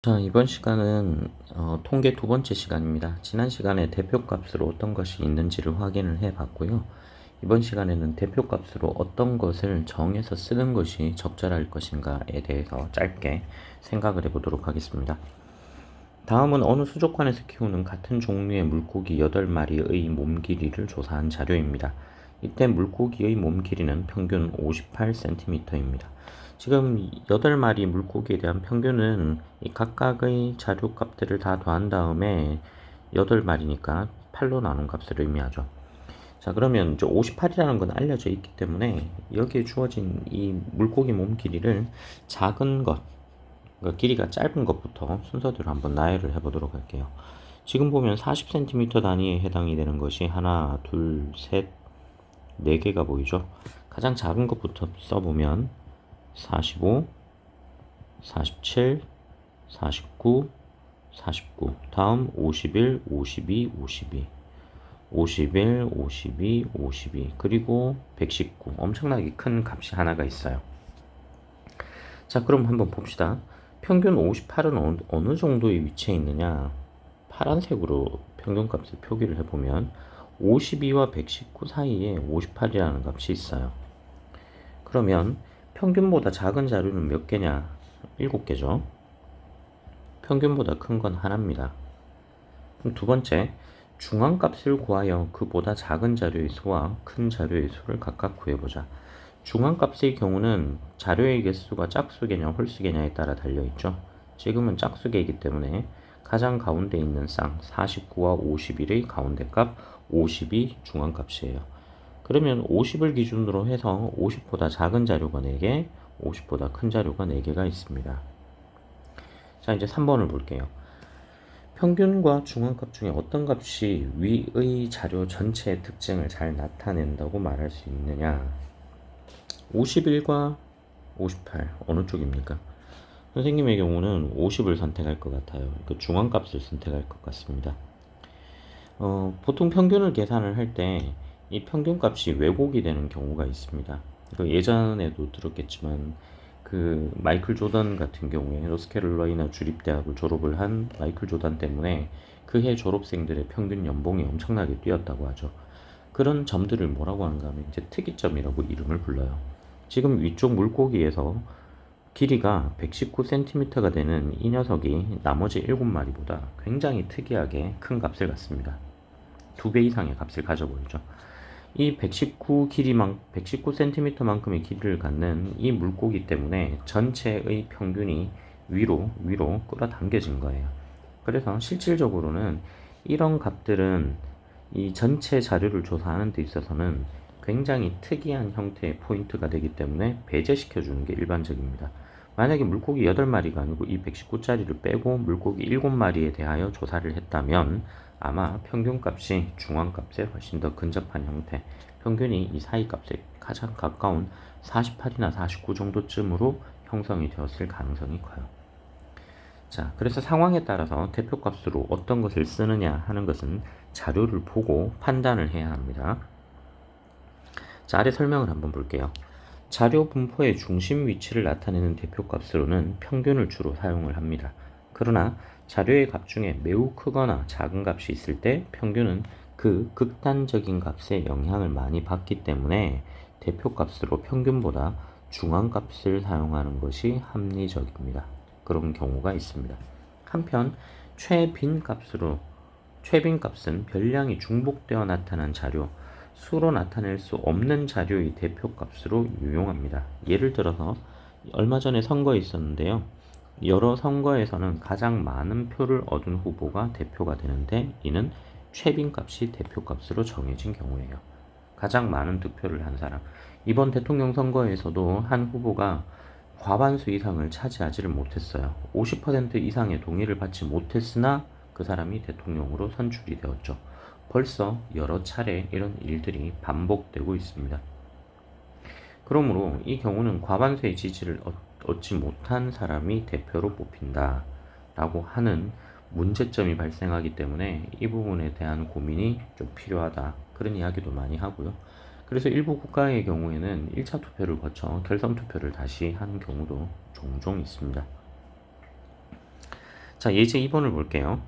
자, 이번 시간은 통계 두 번째 시간입니다. 지난 시간에 대표값으로 어떤 것이 있는지를 확인을 해 봤고요. 이번 시간에는 대표값으로 어떤 것을 정해서 쓰는 것이 적절할 것인가에 대해서 짧게 생각을 해 보도록 하겠습니다. 다음은 어느 수족관에서 키우는 같은 종류의 물고기 8마리의 몸 길이를 조사한 자료입니다. 이때 물고기의 몸 길이는 평균 58cm입니다. 지금 8마리 물고기에 대한 평균은 이 각각의 자료 값들을 다 더한 다음에 8마리니까 8로 나눈 값을 의미하죠. 자, 그러면 이제 58이라는 건 알려져 있기 때문에 여기에 주어진 이 물고기 몸 길이를 작은 것, 그러니까 길이가 짧은 것부터 순서대로 한번 나열을 해보도록 할게요. 지금 보면 40cm 단위에 해당이 되는 것이 하나, 둘, 셋, 4개가 보이죠? 가장 작은 것부터 써보면 45, 47, 49, 49, 다음 51, 52, 52, 51, 52, 52, 그리고 119. 엄청나게 큰 값이 하나가 있어요. 자, 그럼 한번 봅시다. 평균 58은 어느 정도의 위치에 있느냐? 파란색으로 평균값을 표기를 해보면 52와 119 사이에 58이라는 값이 있어요. 그러면 평균보다 작은 자료는 몇 개냐? 7개죠. 평균보다 큰 건 하나입니다. 그럼 두 번째, 중앙값을 구하여 그보다 작은 자료의 수와 큰 자료의 수를 각각 구해보자. 중앙값의 경우는 자료의 개수가 짝수개냐 홀수개냐에 따라 달려있죠. 지금은 짝수개이기 때문에 가장 가운데 있는 쌍 49와 51의 가운데 값 50이 중앙값이에요. 그러면 50을 기준으로 해서 50보다 작은 자료가 4개, 50보다 큰 자료가 4개가 있습니다. 자, 이제 3번을 볼게요. 평균과 중앙값 중에 어떤 값이 위의 자료 전체의 특징을 잘 나타낸다고 말할 수 있느냐? 51과 58 어느 쪽입니까? 선생님의 경우는 50을 선택할 것 같아요. 그 중앙값을 선택할 것 같습니다. 보통 평균을 계산을 할 때 이 평균값이 왜곡이 되는 경우가 있습니다. 예전에도 들었겠지만 그 마이클 조던 같은 경우에 노스캐롤라이나 주립대학을 졸업을 한 마이클 조던 때문에 그 해 졸업생들의 평균 연봉이 엄청나게 뛰었다고 하죠. 그런 점들을 뭐라고 하는가 하면 이제 특이점이라고 이름을 불러요. 지금 위쪽 물고기에서 길이가 119cm가 되는 이 녀석이 나머지 7마리보다 굉장히 특이하게 큰 값을 갖습니다. 2배 이상의 값을 가져 보이죠. 이 119cm만큼의 길이를 갖는 이 물고기 때문에 전체의 평균이 위로 끌어당겨진 거예요. 그래서 실질적으로는 이런 값들은 이 전체 자료를 조사하는 데 있어서는 굉장히 특이한 형태의 포인트가 되기 때문에 배제시켜 주는 게 일반적입니다. 만약에 물고기 8마리가 아니고 이 119짜리를 빼고 물고기 7마리에 대하여 조사를 했다면 아마 평균값이 중앙값에 훨씬 더 근접한 형태, 평균이 이 사이값에 가장 가까운 48이나 49 정도쯤으로 형성이 되었을 가능성이 커요. 자, 그래서 상황에 따라서 대표값으로 어떤 것을 쓰느냐 하는 것은 자료를 보고 판단을 해야 합니다. 자, 아래 설명을 한번 볼게요. 자료 분포의 중심 위치를 나타내는 대표값으로는 평균을 주로 사용을 합니다. 그러나 자료의 값 중에 매우 크거나 작은 값이 있을 때 평균은 그 극단적인 값에 영향을 많이 받기 때문에 대표값으로 평균보다 중앙값을 사용하는 것이 합리적입니다. 그런 경우가 있습니다. 한편 최빈값은 별량이 중복되어 나타난 자료, 수로 나타낼 수 없는 자료의 대표값으로 유용합니다. 예를 들어서 얼마 전에 선거에 있었는데요. 여러 선거에서는 가장 많은 표를 얻은 후보가 대표가 되는데 이는 최빈값이 대표값으로 정해진 경우예요. 가장 많은 득표를 한 사람. 이번 대통령 선거에서도 한 후보가 과반수 이상을 차지하지를 못했어요. 50% 이상의 동의를 받지 못했으나 그 사람이 대통령으로 선출이 되었죠. 벌써 여러 차례 이런 일들이 반복되고 있습니다. 그러므로 이 경우는 과반수의 지지를 얻지 못한 사람이 대표로 뽑힌다 라고 하는 문제점이 발생하기 때문에 이 부분에 대한 고민이 좀 필요하다, 그런 이야기도 많이 하고요. 그래서 일부 국가의 경우에는 1차 투표를 거쳐 결선 투표를 다시 하는 경우도 종종 있습니다. 자, 예제 2번을 볼게요.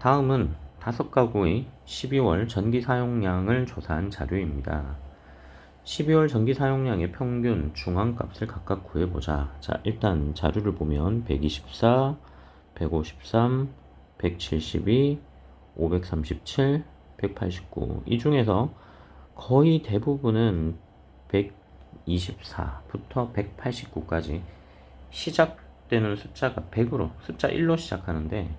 다음은 5가구의 12월 전기 사용량을 조사한 자료입니다. 12월 전기 사용량의 평균 중앙값을 각각 구해보자. 자, 일단 자료를 보면 124, 153, 172, 537, 189. 이 중에서 거의 대부분은 124부터 189까지 시작되는 숫자가 100으로, 숫자 1로 시작하는데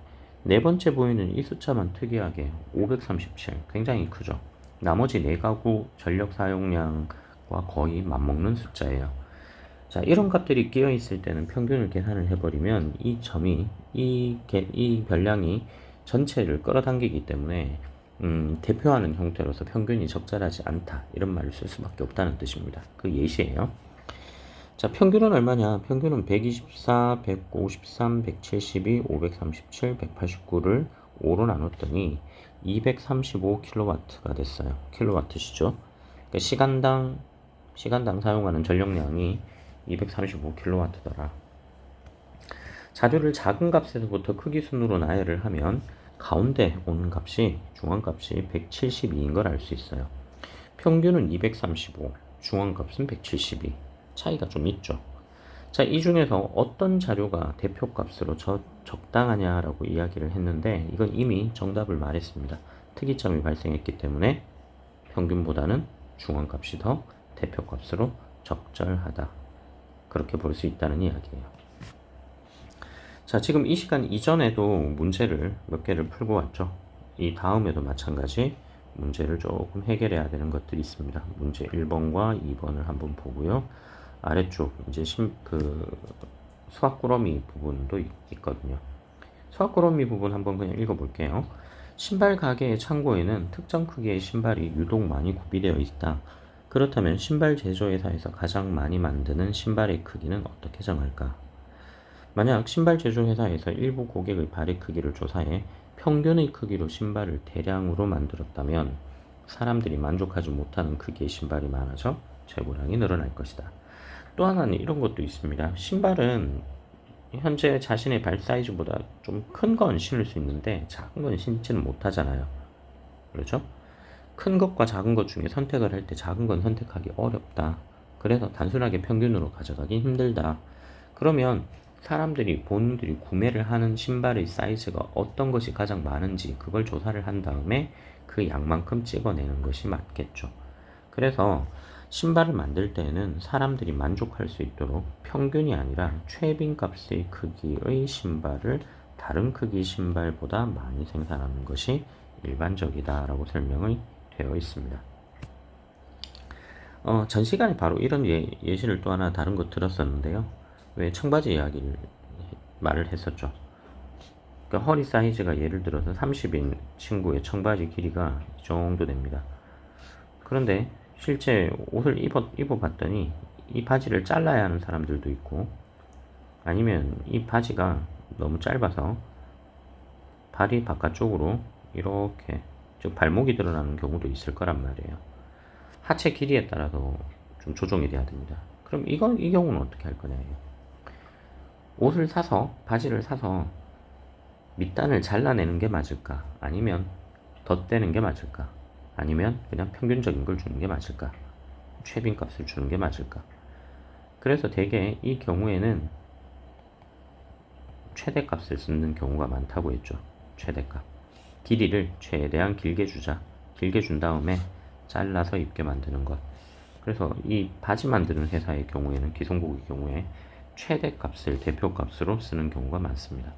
네 번째 보이는 이 숫자만 특이하게 537, 굉장히 크죠. 나머지 4가구 전력 사용량과 거의 맞먹는 숫자예요. 자, 이런 값들이 끼어 있을 때는 평균을 계산을 해버리면 이 점이, 이 별량이 전체를 끌어당기기 때문에 대표하는 형태로서 평균이 적절하지 않다, 이런 말을 쓸 수밖에 없다는 뜻입니다. 그 예시예요. 자, 평균은 얼마냐? 평균은 124, 153, 172, 537, 189를 5로 나눴더니 235kW가 됐어요. 킬로와트시죠. 그러니까 시간당 사용하는 전력량이 235kW더라. 자료를 작은 값에서부터 크기 순으로 나열을 하면 가운데 오는 값이, 중앙값이 172인 걸 알 수 있어요. 평균은 235, 중앙값은 172. 차이가 좀 있죠. 자, 이 중에서 어떤 자료가 대표값으로 적당하냐라고 이야기를 했는데 이건 이미 정답을 말했습니다. 특이점이 발생했기 때문에 평균보다는 중앙값이 더 대표값으로 적절하다, 그렇게 볼 수 있다는 이야기예요. 자, 지금 이 시간 이전에도 문제를 몇 개를 풀고 왔죠. 이 다음에도 마찬가지 문제를 조금 해결해야 되는 것들이 있습니다. 문제 1번과 2번을 한번 보고요. 아래쪽 이제 수학꾸러미 부분도 있거든요. 수학꾸러미 부분 한번 그냥 읽어볼게요. 신발 가게의 창고에는 특정 크기의 신발이 유독 많이 구비되어 있다. 그렇다면 신발 제조회사에서 가장 많이 만드는 신발의 크기는 어떻게 정할까? 만약 신발 제조회사에서 일부 고객의 발의 크기를 조사해 평균의 크기로 신발을 대량으로 만들었다면 사람들이 만족하지 못하는 크기의 신발이 많아져 재고량이 늘어날 것이다. 또 하나는 이런 것도 있습니다. 신발은 현재 자신의 발 사이즈보다 좀 큰 건 신을 수 있는데 작은 건 신지는 못하잖아요. 그렇죠? 큰 것과 작은 것 중에 선택을 할 때 작은 건 선택하기 어렵다. 그래서 단순하게 평균으로 가져가기 힘들다. 그러면 본인들이 구매를 하는 신발의 사이즈가 어떤 것이 가장 많은지 그걸 조사를 한 다음에 그 양만큼 찍어내는 것이 맞겠죠. 그래서 신발을 만들 때는 사람들이 만족할 수 있도록 평균이 아니라 최빈값의 크기의 신발을 다른 크기 신발보다 많이 생산하는 것이 일반적이다라고 설명이 되어 있습니다. 전 시간에 바로 이런 예시를 또 하나 다른 거 들었었는데요. 왜 청바지 이야기를 말을 했었죠. 그러니까 허리 사이즈가 예를 들어서 30인 친구의 청바지 길이가 이 정도 됩니다. 그런데 실제 옷을 입어봤더니 이 바지를 잘라야 하는 사람들도 있고, 아니면 이 바지가 너무 짧아서 발이 바깥쪽으로 이렇게, 즉 발목이 드러나는 경우도 있을 거란 말이에요. 하체 길이에 따라서 좀 조정이 돼야 됩니다. 그럼 이 경우는 어떻게 할 거냐예요. 바지를 사서 밑단을 잘라내는 게 맞을까? 아니면 덧대는 게 맞을까? 아니면 그냥 평균적인 걸 주는 게 맞을까? 최빈값을 주는 게 맞을까? 그래서 대개 이 경우에는 최대값을 쓰는 경우가 많다고 했죠. 최대값. 길이를 최대한 길게 주자. 길게 준 다음에 잘라서 입게 만드는 것. 그래서 이 바지 만드는 회사의 경우에는, 기성복의 경우에 최대값을 대표값으로 쓰는 경우가 많습니다.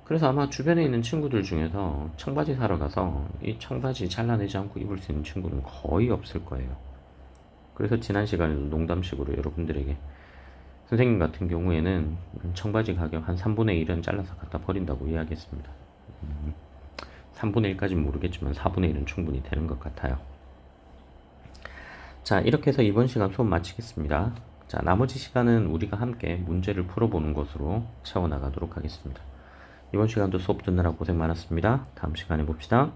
그래서 아마 주변에 있는 친구들 중에서 청바지 사러 가서 이 청바지 잘라내지 않고 입을 수 있는 친구는 거의 없을 거예요. 그래서 지난 시간에도 농담식으로 여러분들에게, 선생님 같은 경우에는 청바지 가격 한 3분의 1은 잘라서 갖다 버린다고 이야기했습니다. 3분의 1까지는 모르겠지만 4분의 1은 충분히 되는 것 같아요. 자, 이렇게 해서 이번 시간 수업 마치겠습니다. 자, 나머지 시간은 우리가 함께 문제를 풀어보는 것으로 채워나가도록 하겠습니다. 이번 시간도 수업 듣느라 고생 많았습니다. 다음 시간에 봅시다.